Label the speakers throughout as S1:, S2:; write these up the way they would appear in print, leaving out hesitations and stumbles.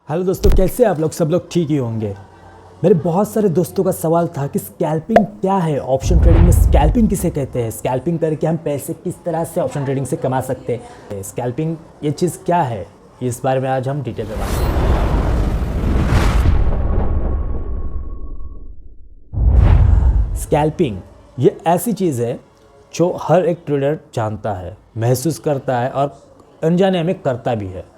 S1: Hello दोस्तों, कैसे आप लोग? सब लोग ठीक ही होंगे। मेरे बहुत सारे दोस्तों का सवाल था कि स्कैल्पिंग क्या है, ऑप्शन ट्रेडिंग में स्कैल्पिंग किसे कहते हैं, स्कैल्पिंग करके हम पैसे किस तरह से ऑप्शन ट्रेडिंग से कमा सकते हैं, स्कैल्पिंग ये चीज़ क्या है, इस बारे में आज हम डिटेल में बात करेंगे। स्कैल्पिंग ये ऐसी चीज़ है जो हर एक ट्रेडर जानता है, महसूस करता है और अनजाने में करता भी है।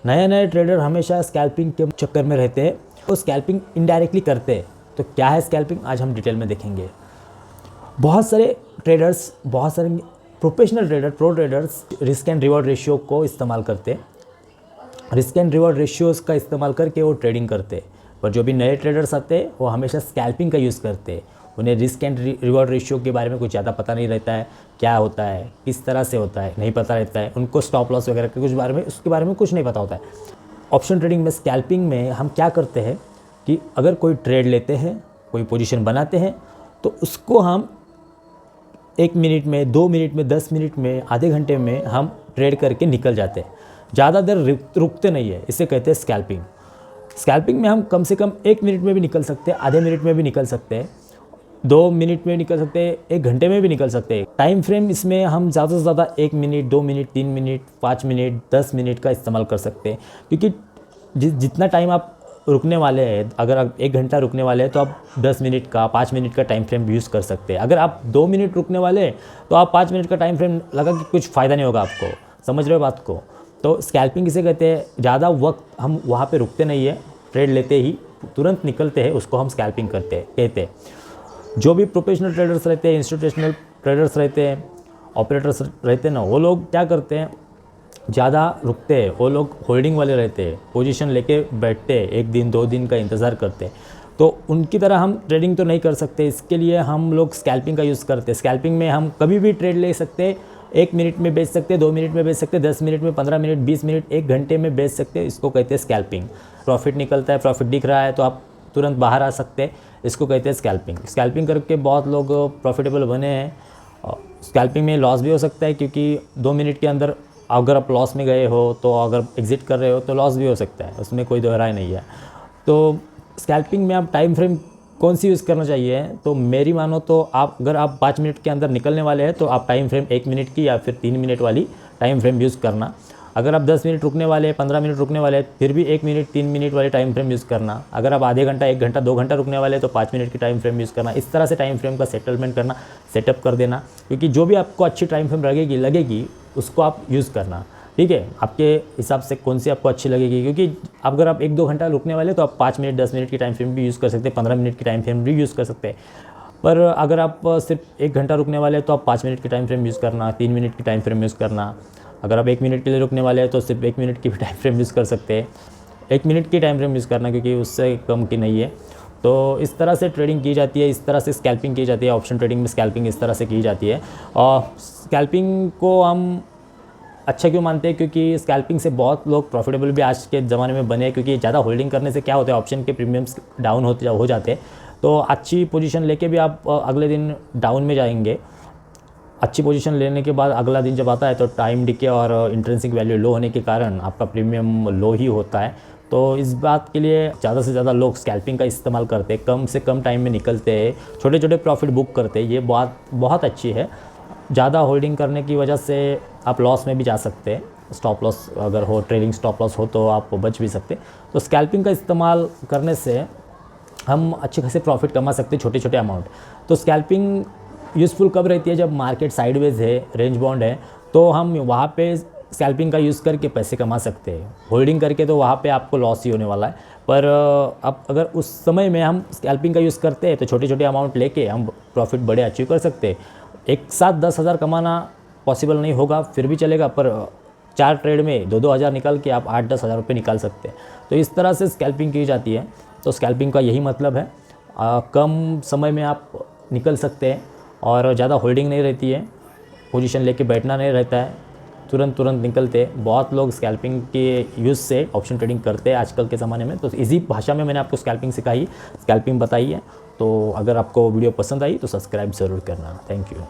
S1: नए नए ट्रेडर हमेशा स्कैल्पिंग के चक्कर में रहते हैं, वो स्कैल्पिंग इनडायरेक्टली करते हैं। तो क्या है स्कैल्पिंग, आज हम डिटेल में देखेंगे। बहुत सारे ट्रेडर्स, बहुत सारे professional trader, pro traders risk and reward ratio को इस्तेमाल करते हैं। रिस्क एंड रिवॉर्ड रेशियोज़ का इस्तेमाल करके वो ट्रेडिंग करते हैं। पर जो भी नए ट्रेडर्स आते हैं वो हमेशा स्कैल्पिंग का यूज़ करते हैं। उन्हें रिस्क एंड रिवॉर्ड रेशियो के बारे में कुछ ज़्यादा पता नहीं रहता है, क्या होता है, किस तरह से होता है, नहीं पता रहता है। उनको स्टॉप लॉस वगैरह के उसके बारे में कुछ नहीं पता होता है। ऑप्शन ट्रेडिंग में, स्कैल्पिंग में हम क्या करते हैं कि अगर कोई ट्रेड लेते हैं, कोई पोजीशन बनाते हैं, तो उसको हम 1 मिनट में, 2 मिनट में, 10 मिनट में, आधे घंटे में हम ट्रेड करके निकल जाते हैं। ज़्यादा देर रुकते नहीं है, इसे कहते हैं स्कैल्पिंग। स्कैल्पिंग में हम कम से कम 1 मिनट में भी निकल सकते हैं, आधे मिनट में भी निकल सकते हैं, 2 मिनट में निकल सकते हैं, 1 घंटे में भी निकल सकते हैं। टाइम फ्रेम इसमें हम ज़्यादा से ज़्यादा 1 minute, 2 minute, 3 minute, 5 minute, 10 minute का इस्तेमाल कर सकते हैं। क्योंकि जितना टाइम आप रुकने वाले हैं, अगर आप 1 घंटा रुकने वाले हैं तो आप 10 मिनट का, 5 मिनट का टाइम फ्रेम यूज़ कर सकते हैं। अगर आप 2 मिनट रुकने वाले हैं तो आप 5 मिनट का टाइम फ्रेम लगा कि कुछ फ़ायदा नहीं होगा आपको। समझ रहे हो बात को? तो स्कैल्पिंग किसे कहते हैं, ज़्यादा वक्त हम वहाँ पे रुकते नहीं है, ट्रेड लेते ही तुरंत निकलते हैं, उसको हम स्कैल्पिंग कहते हैं। जो भी प्रोफेशनल ट्रेडर्स रहते हैं, इंस्टीट्यूशनल ट्रेडर्स रहते हैं, ऑपरेटर्स रहते हैं ना, वो लोग क्या करते हैं, ज़्यादा रुकते हैं। वो लोग होल्डिंग वाले रहते हैं, पोजीशन लेके बैठते हैं, 1 दिन 2 दिन का इंतज़ार करते हैं। तो उनकी तरह हम ट्रेडिंग तो नहीं कर सकते, इसके लिए हम लोग स्कैल्पिंग का यूज़ करते हैं। स्कैल्पिंग में हम कभी भी ट्रेड ले सकते हैं, 1 मिनट में बेच सकते हैं, 2 मिनट में बेच सकते हैं, 10 मिनट में, 15 मिनट, 20 मिनट, 1 घंटे में बेच सकते हैं। इसको कहते हैं स्कैल्पिंग। प्रॉफिट निकलता है, प्रॉफिट दिख रहा है तो आप तुरंत बाहर आ सकते हैं, इसको कहते हैं स्कैल्पिंग। स्कैल्पिंग करके बहुत लोग प्रॉफिटेबल बने हैं। स्कैल्पिंग में लॉस भी हो सकता है, क्योंकि 2 मिनट के अंदर अगर आप लॉस में गए हो तो अगर एग्ज़िट कर रहे हो तो लॉस भी हो सकता है, उसमें कोई दो राय नहीं है। तो स्कैल्पिंग में आप टाइम फ्रेम कौन सी यूज़ करना चाहिए, तो मेरी मानो तो अगर आप 5 मिनट के अंदर निकलने वाले हैं तो आप टाइम फ्रेम 1 मिनट की या फिर 3 मिनट वाली टाइम फ्रेम यूज़ करना। अगर आप 10 मिनट रुकने वाले हैं, 15 मिनट रुकने वाले हैं, फिर भी 1 मिनट, 3 मिनट वाले टाइम फ्रेम यूज़ करना। अगर आप आधे घंटा, 1 घंटा, 2 घंटा रुकने वाले हैं तो 5 मिनट की टाइम फ्रेम यूज़ करना। इस तरह से टाइम फ्रेम का सेटलमेंट करना, सेटअप कर देना। क्योंकि जो भी आपको अच्छी टाइम फ्रेम लगेगी उसको आप यूज़ करना। ठीक है, आपके हिसाब से कौन सी आपको अच्छी लगेगी। क्योंकि अगर आप 1-2 घंटा रुकने वाले तो आप 5 मिनट, 10 मिनट की टाइम फ्रेम भी यूज़ कर सकते हैं, 15 मिनट की टाइम फ्रेम भी यूज़ कर सकते हैं। पर अगर आप सिर्फ 1 घंटा रुकने वाले हैं तो आप 5 मिनट की टाइम फ्रेम यूज़ करना, 3 मिनट की टाइम फ्रेम यूज़ करना। अगर आप 1 मिनट के लिए रुकने वाले हैं तो सिर्फ 1 मिनट की भी टाइम फ्रेम यूज़ कर सकते हैं। 1 मिनट की टाइम फ्रेम यूज़ करना, क्योंकि उससे कम की नहीं है। तो इस तरह से ट्रेडिंग की जाती है, इस तरह से स्कैल्पिंग की जाती है। ऑप्शन ट्रेडिंग में स्कैल्पिंग इस तरह से की जाती है। और स्कैल्पिंग को हम अच्छा क्यों मानते हैं, क्योंकि स्कैल्पिंग से बहुत लोग प्रॉफिटेबल भी आज के ज़माने में बने हैं। क्योंकि ज़्यादा होल्डिंग करने से क्या होता है, ऑप्शन के प्रीमियम्स डाउन हो जाते हैं। तो अच्छी पोजीशन लेके भी आप अगले दिन डाउन में जाएंगे। अच्छी पोजीशन लेने के बाद अगला दिन जब आता है तो टाइम डिके और इंट्रिंसिक वैल्यू लो होने के कारण आपका प्रीमियम लो ही होता है। तो इस बात के लिए ज़्यादा से ज़्यादा लोग स्कैल्पिंग का इस्तेमाल करते हैं, कम से कम टाइम में निकलते हैं, छोटे छोटे प्रॉफिट बुक करते हैं। ये बात बहुत अच्छी है। ज़्यादा होल्डिंग करने की वजह से आप लॉस में भी जा सकते हैं। स्टॉप लॉस अगर हो, ट्रेलिंग स्टॉप लॉस हो तो आप बच भी सकते। तो स्कैल्पिंग का इस्तेमाल करने से हम अच्छे खासे प्रॉफिट कमा सकते हैं, छोटे छोटे अमाउंट। तो स्कैल्पिंग यूज़फुल कब रहती है, जब मार्केट साइडवेज है, रेंज बाउंड है, तो हम वहाँ पे स्कैल्पिंग का यूज़ करके पैसे कमा सकते हैं। होल्डिंग करके तो वहाँ पे आपको लॉस ही होने वाला है। पर अब अगर उस समय में हम स्कैल्पिंग का यूज़ करते हैं तो छोटे छोटे अमाउंट लेके हम प्रॉफिट बड़े अचीव कर सकते हैं। एक साथ 10,000 कमाना पॉसिबल नहीं होगा, फिर भी चलेगा, पर 4 ट्रेड में 2-2 हज़ार निकाल के आप 8-10 हज़ार रुपये निकाल सकते हैं। तो इस तरह से स्कैल्पिंग की जाती है। तो स्कैल्पिंग का यही मतलब है, कम समय में आप निकल सकते हैं और ज़्यादा होल्डिंग नहीं रहती है, पोजीशन लेके बैठना नहीं रहता है, तुरंत निकलते हैं। बहुत लोग स्कैल्पिंग के यूज़ से ऑप्शन ट्रेडिंग करते हैं आजकल के ज़माने में। तो इजी भाषा में मैंने आपको स्कैल्पिंग सिखाई, स्कैल्पिंग बताई है। तो अगर आपको वीडियो पसंद आई तो सब्सक्राइब ज़रूर करना। Thank you.